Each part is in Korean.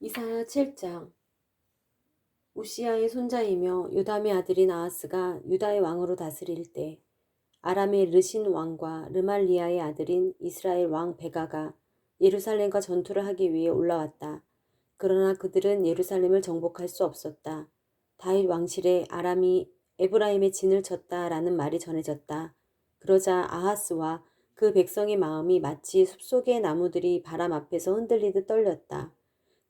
이사야 7장. 우시야의 손자이며 요담의 아들인 아하스가 유다의 왕으로 다스릴 때 아람의 르신 왕과 르말리아의 아들인 이스라엘 왕 베가가 예루살렘과 전투를 하기 위해 올라왔다. 그러나 그들은 예루살렘을 정복할 수 없었다. 다윗 왕실에 아람이 에브라임의 진을 쳤다라는 말이 전해졌다. 그러자 아하스와 그 백성의 마음이 마치 숲속의 나무들이 바람 앞에서 흔들리듯 떨렸다.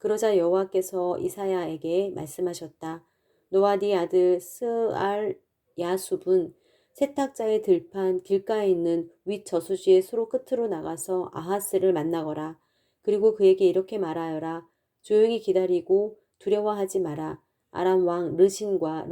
그러자 여호와께서 이사야에게 말씀하셨다. 너와 네 아들 스알 야숲은 세탁자의 들판 길가에 있는 윗 저수지의 수로 끝으로 나가서 아하스를 만나거라. 그리고 그에게 이렇게 말하여라. 조용히 기다리고 두려워하지 마라. 아람 왕 르신과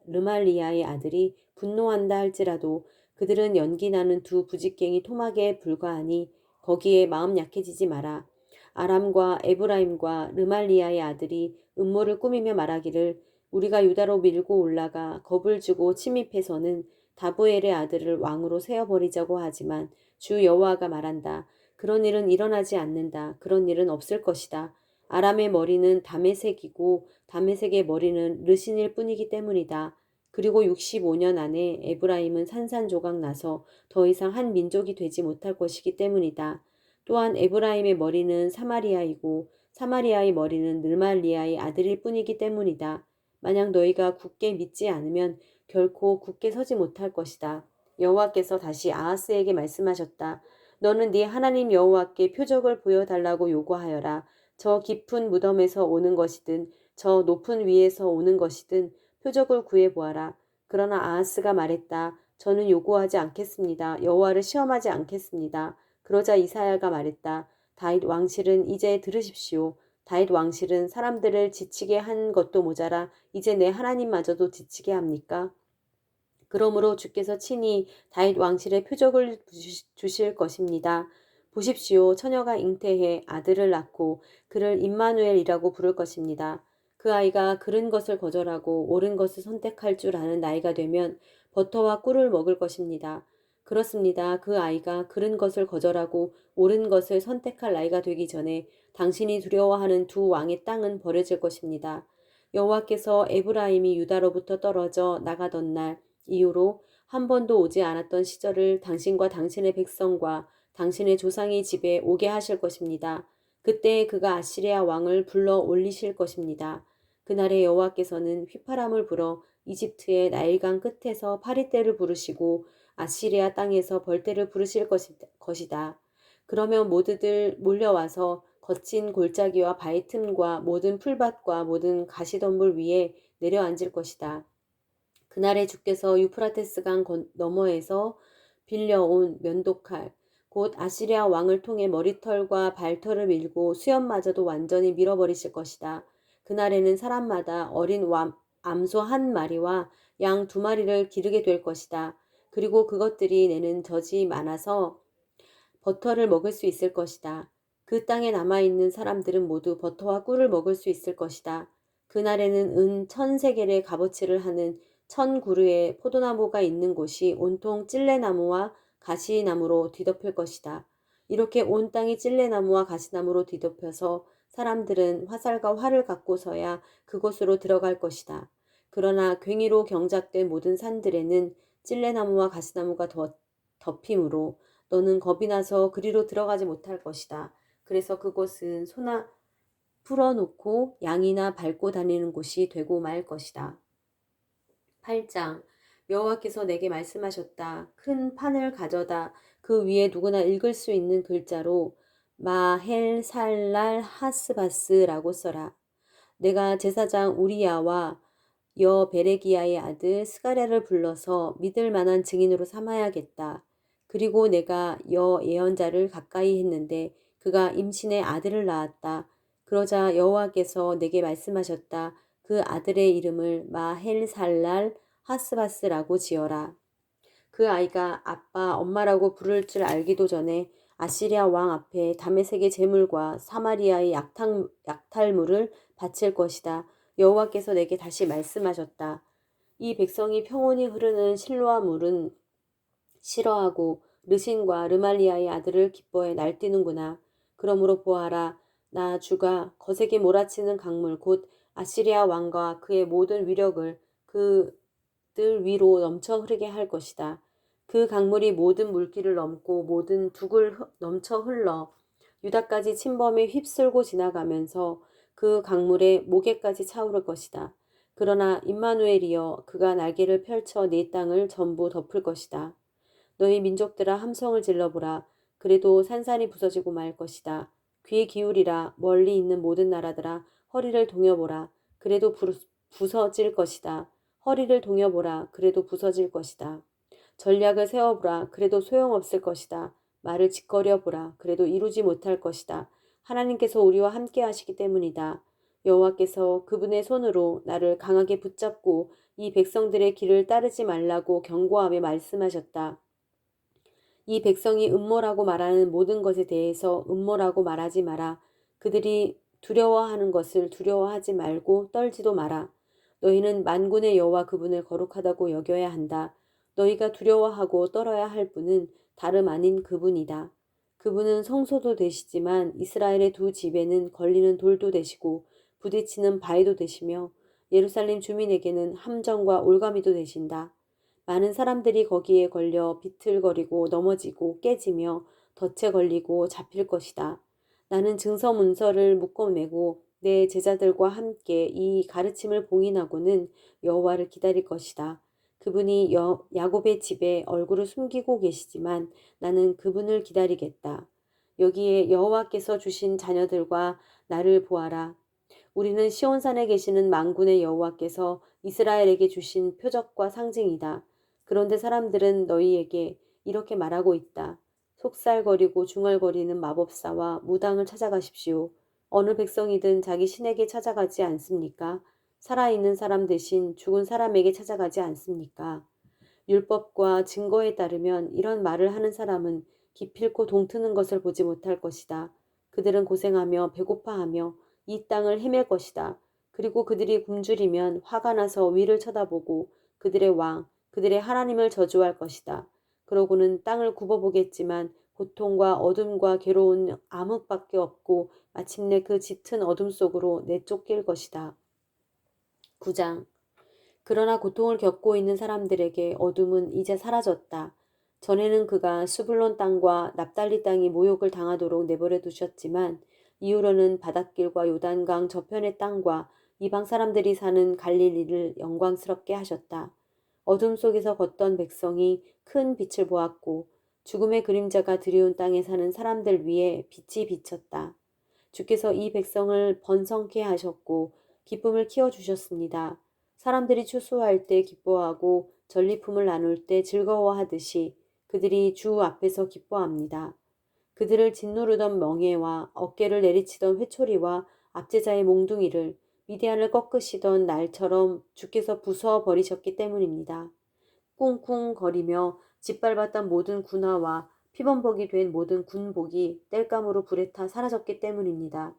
르말리아의 아들이 분노한다 할지라도 그들은 연기나는 두 부직갱이 토막에 불과하니 거기에 마음 약해지지 마라. 아람과 에브라임과 르말리아의 아들이 음모를 꾸미며 말하기를 우리가 유다로 밀고 올라가 겁을 주고 침입해서는 다보엘의 아들을 왕으로 세어버리자고 하지만 주 여호와가 말한다. 그런 일은 일어나지 않는다. 그런 일은 없을 것이다. 아람의 머리는 다메섹이고 다메섹의 머리는 르신일 뿐이기 때문이다. 그리고 65년 안에 에브라임은 산산조각 나서 더 이상 한 민족이 되지 못할 것이기 때문이다. 또한 에브라임의 머리는 사마리아이고 사마리아의 머리는 르말리아의 아들일 뿐이기 때문이다. 만약 너희가 굳게 믿지 않으면 결코 굳게 서지 못할 것이다. 여호와께서 다시 아하스에게 말씀하셨다. 너는 네 하나님 여호와께 표적을 보여달라고 요구하여라. 저 깊은 무덤에서 오는 것이든 저 높은 위에서 오는 것이든 표적을 구해보아라. 그러나 아하스가 말했다. 저는 요구하지 않겠습니다. 여호와를 시험하지 않겠습니다. 그러자 이사야가 말했다. 다윗 왕실은 이제 들으십시오. 다윗 왕실은 사람들을 지치게 한 것도 모자라 이제 내 하나님마저도 지치게 합니까? 그러므로 주께서 친히 다윗 왕실의 표적을 주실 것입니다. 보십시오. 처녀가 잉태해 아들을 낳고 그를 임마누엘이라고 부를 것입니다. 그 아이가 그른 것을 거절하고 옳은 것을 선택할 줄 아는 나이가 되면 버터와 꿀을 먹을 것입니다. 그렇습니다. 그 아이가 그른 것을 거절하고 옳은 것을 선택할 나이가 되기 전에 당신이 두려워하는 두 왕의 땅은 버려질 것입니다. 여호와께서 에브라임이 유다로부터 떨어져 나가던 날 이후로 한 번도 오지 않았던 시절을 당신과 당신의 백성과 당신의 조상의 집에 오게 하실 것입니다. 그때 그가 아시리아 왕을 불러 올리실 것입니다. 그날에 여호와께서는 휘파람을 불어 이집트의 나일강 끝에서 파리떼를 부르시고 아시리아 땅에서 벌떼를 부르실 것이다. 그러면 모두들 몰려와서 거친 골짜기와 바위 틈과 모든 풀밭과 모든 가시덤불 위에 내려앉을 것이다. 그날에 주께서 유프라테스 강 너머에서 빌려온 면도칼 곧 아시리아 왕을 통해 머리털과 발털을 밀고 수염마저도 완전히 밀어버리실 것이다. 그날에는 사람마다 어린 암소 한 마리와 양 두 마리를 기르게 될 것이다. 그리고 그것들이 내는 젖이 많아서 버터를 먹을 수 있을 것이다. 그 땅에 남아있는 사람들은 모두 버터와 꿀을 먹을 수 있을 것이다. 그날에는 은 1000세겔의 값어치를 하는 1000그루의 포도나무가 있는 곳이 온통 찔레나무와 가시나무로 뒤덮일 것이다. 이렇게 온 땅이 찔레나무와 가시나무로 뒤덮여서 사람들은 화살과 활을 갖고서야 그곳으로 들어갈 것이다. 그러나 괭이로 경작된 모든 산들에는 찔레나무와 가시나무가 덮이므로 너는 겁이 나서 그리로 들어가지 못할 것이다. 그래서 그곳은 소나 풀어놓고 양이나 밟고 다니는 곳이 되고 말 것이다. 8장. 여호와께서 내게 말씀하셨다. 큰 판을 가져다 그 위에 누구나 읽을 수 있는 글자로 마헬 살랄 하스바스라고 써라. 내가 제사장 우리야와 여 베레기야의 아들 스가랴를 불러서 믿을 만한 증인으로 삼아야겠다. 그리고 내가 여 예언자를 가까이 했는데 그가 임신의 아들을 낳았다. 그러자 여호와께서 내게 말씀하셨다. 그 아들의 이름을 마헬살랄 하스바스라고 지어라. 그 아이가 아빠, 엄마라고 부를 줄 알기도 전에 아시리아 왕 앞에 다메섹의 제물과 사마리아의 약탈물을 바칠 것이다. 여호와께서 내게 다시 말씀하셨다. 이 백성이 평온히 흐르는 실로아 물은 싫어하고 르신과 르말리아의 아들을 기뻐해 날뛰는구나. 그러므로 보아라. 나 주가 거세게 몰아치는 강물 곧 아시리아 왕과 그의 모든 위력을 그들 위로 넘쳐 흐르게 할 것이다. 그 강물이 모든 물길을 넘고 모든 둑을 넘쳐 흘러 유다까지 침범에 휩쓸고 지나가면서 그 강물의 목에까지 차오를 것이다. 그러나 임마누엘이여 그가 날개를 펼쳐 네 땅을 전부 덮을 것이다. 너희 민족들아 함성을 질러보라. 그래도 산산이 부서지고 말 것이다. 귀에 기울이라. 멀리 있는 모든 나라들아 허리를 동여보라. 그래도 부서질 것이다. 허리를 동여보라. 그래도 부서질 것이다. 전략을 세워보라. 그래도 소용없을 것이다. 말을 짓거려보라. 그래도 이루지 못할 것이다. 하나님께서 우리와 함께 하시기 때문이다. 여호와께서 그분의 손으로 나를 강하게 붙잡고 이 백성들의 길을 따르지 말라고 경고하며 말씀하셨다. 이 백성이 음모라고 말하는 모든 것에 대해서 음모라고 말하지 마라. 그들이 두려워하는 것을 두려워하지 말고 떨지도 마라. 너희는 만군의 여호와 그분을 거룩하다고 여겨야 한다. 너희가 두려워하고 떨어야 할 분은 다름 아닌 그분이다. 그분은 성소도 되시지만 이스라엘의 두 집에는 걸리는 돌도 되시고 부딪히는 바위도 되시며 예루살렘 주민에게는 함정과 올가미도 되신다. 많은 사람들이 거기에 걸려 비틀거리고 넘어지고 깨지며 덫에 걸리고 잡힐 것이다. 나는 증서 문서를 묶어매고 내 제자들과 함께 이 가르침을 봉인하고는 여호와를 기다릴 것이다. 그분이 야곱의 집에 얼굴을 숨기고 계시지만 나는 그분을 기다리겠다. 여기에 여호와께서 주신 자녀들과 나를 보아라. 우리는 시온산에 계시는 만군의 여호와께서 이스라엘에게 주신 표적과 상징이다. 그런데 사람들은 너희에게 이렇게 말하고 있다. 속살거리고 중얼거리는 마법사와 무당을 찾아가십시오. 어느 백성이든 자기 신에게 찾아가지 않습니까? 살아있는 사람 대신 죽은 사람에게 찾아가지 않습니까? 율법과 증거에 따르면 이런 말을 하는 사람은 기필코 동트는 것을 보지 못할 것이다. 그들은 고생하며 배고파하며 이 땅을 헤맬 것이다. 그리고 그들이 굶주리면 화가 나서 위를 쳐다보고 그들의 왕, 그들의 하나님을 저주할 것이다. 그러고는 땅을 굽어보겠지만 고통과 어둠과 괴로운 암흑밖에 없고 마침내 그 짙은 어둠 속으로 내쫓길 것이다. 9장 그러나 고통을 겪고 있는 사람들에게 어둠은 이제 사라졌다. 전에는 그가 수블론 땅과 납달리 땅이 모욕을 당하도록 내버려 두셨지만 이후로는 바닷길과 요단강 저편의 땅과 이방 사람들이 사는 갈릴리를 영광스럽게 하셨다. 어둠 속에서 걷던 백성이 큰 빛을 보았고 죽음의 그림자가 드리운 땅에 사는 사람들 위에 빛이 비쳤다. 주께서 이 백성을 번성케 하셨고 기쁨을 키워주셨습니다. 사람들이 추수할 때 기뻐하고 전리품을 나눌 때 즐거워하듯이 그들이 주 앞에서 기뻐합니다. 그들을 짓누르던 멍에와 어깨를 내리치던 회초리와 압제자의 몽둥이를 미디안을 꺾으시던 날처럼 주께서 부숴버리셨기 때문입니다. 쿵쿵거리며 짓밟았던 모든 군화와 피범벅이 된 모든 군복이 땔감으로 불에 타 사라졌기 때문입니다.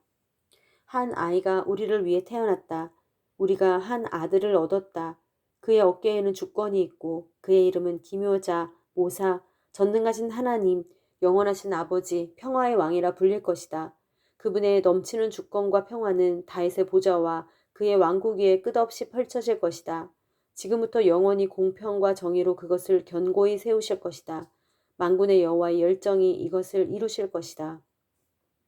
한 아이가 우리를 위해 태어났다. 우리가 한 아들을 얻었다. 그의 어깨에는 주권이 있고 그의 이름은 기묘자, 모사, 전능하신 하나님, 영원하신 아버지, 평화의 왕이라 불릴 것이다. 그분의 넘치는 주권과 평화는 다윗의 보좌와 그의 왕국 위에 끝없이 펼쳐질 것이다. 지금부터 영원히 공평과 정의로 그것을 견고히 세우실 것이다. 만군의 여호와의 열정이 이것을 이루실 것이다.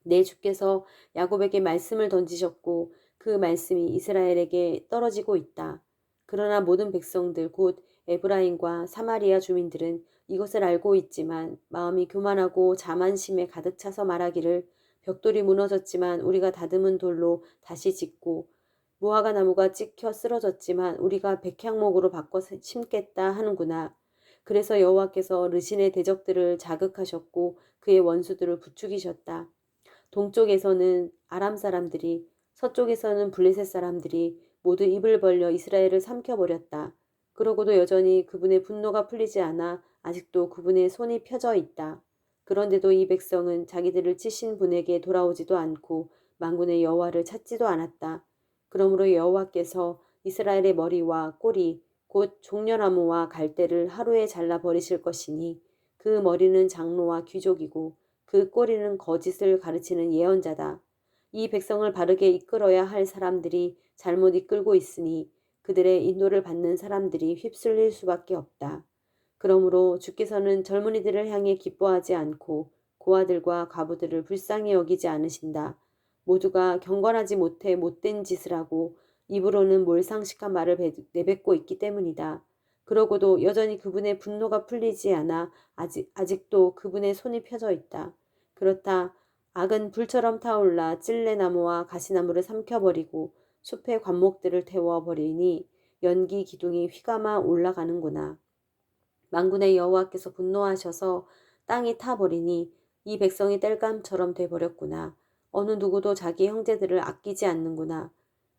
내 주께서 야곱에게 말씀을 던지셨고 그 말씀이 이스라엘에게 떨어지고 있다. 그러나 모든 백성들 곧 에브라임과 사마리아 주민들은 이것을 알고 있지만 마음이 교만하고 자만심에 가득 차서 말하기를 벽돌이 무너졌지만 우리가 다듬은 돌로 다시 짓고 무화과 나무가 찍혀 쓰러졌지만 우리가 백향목으로 바꿔 심겠다 하는구나. 그래서 여호와께서 르신의 대적들을 자극하셨고 그의 원수들을 부추기셨다. 동쪽에서는 아람 사람들이, 서쪽에서는 블레셋 사람들이 모두 입을 벌려 이스라엘을 삼켜버렸다. 그러고도 여전히 그분의 분노가 풀리지 않아 아직도 그분의 손이 펴져 있다. 그런데도 이 백성은 자기들을 치신 분에게 돌아오지도 않고 만군의 여호와를 찾지도 않았다. 그러므로 여호와께서 이스라엘의 머리와 꼬리, 곧 종려나무와 갈대를 하루에 잘라 버리실 것이니 그 머리는 장로와 귀족이고 그 꼬리는 거짓을 가르치는 예언자다. 이 백성을 바르게 이끌어야 할 사람들이 잘못 이끌고 있으니 그들의 인도를 받는 사람들이 휩쓸릴 수밖에 없다. 그러므로 주께서는 젊은이들을 향해 기뻐하지 않고 고아들과 과부들을 불쌍히 여기지 않으신다. 모두가 경건하지 못해 못된 짓을 하고 입으로는 몰상식한 말을 내뱉고 있기 때문이다. 그러고도 여전히 그분의 분노가 풀리지 않아 아직도 그분의 손이 펴져 있다. 그렇다. 악은 불처럼 타올라 찔레나무와 가시나무를 삼켜버리고 숲의 관목들을 태워버리니 연기 기둥이 휘감아 올라가는구나. 만군의 여호와께서 분노하셔서 땅이 타버리니 이 백성이 땔감처럼 돼버렸구나. 어느 누구도 자기 형제들을 아끼지 않는구나.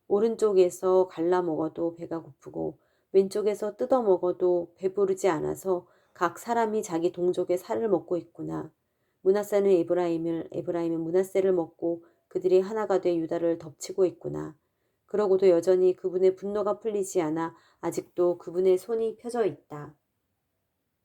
오른쪽에서 갈라먹어도 배가 고프고 왼쪽에서 뜯어먹어도 배부르지 않아서 각 사람이 자기 동족의 살을 먹고 있구나. 므낫세는 에브라임을, 에브라임은 므낫세를 먹고 그들이 하나가 돼 유다를 덮치고 있구나. 그러고도 여전히 그분의 분노가 풀리지 않아 아직도 그분의 손이 펴져 있다.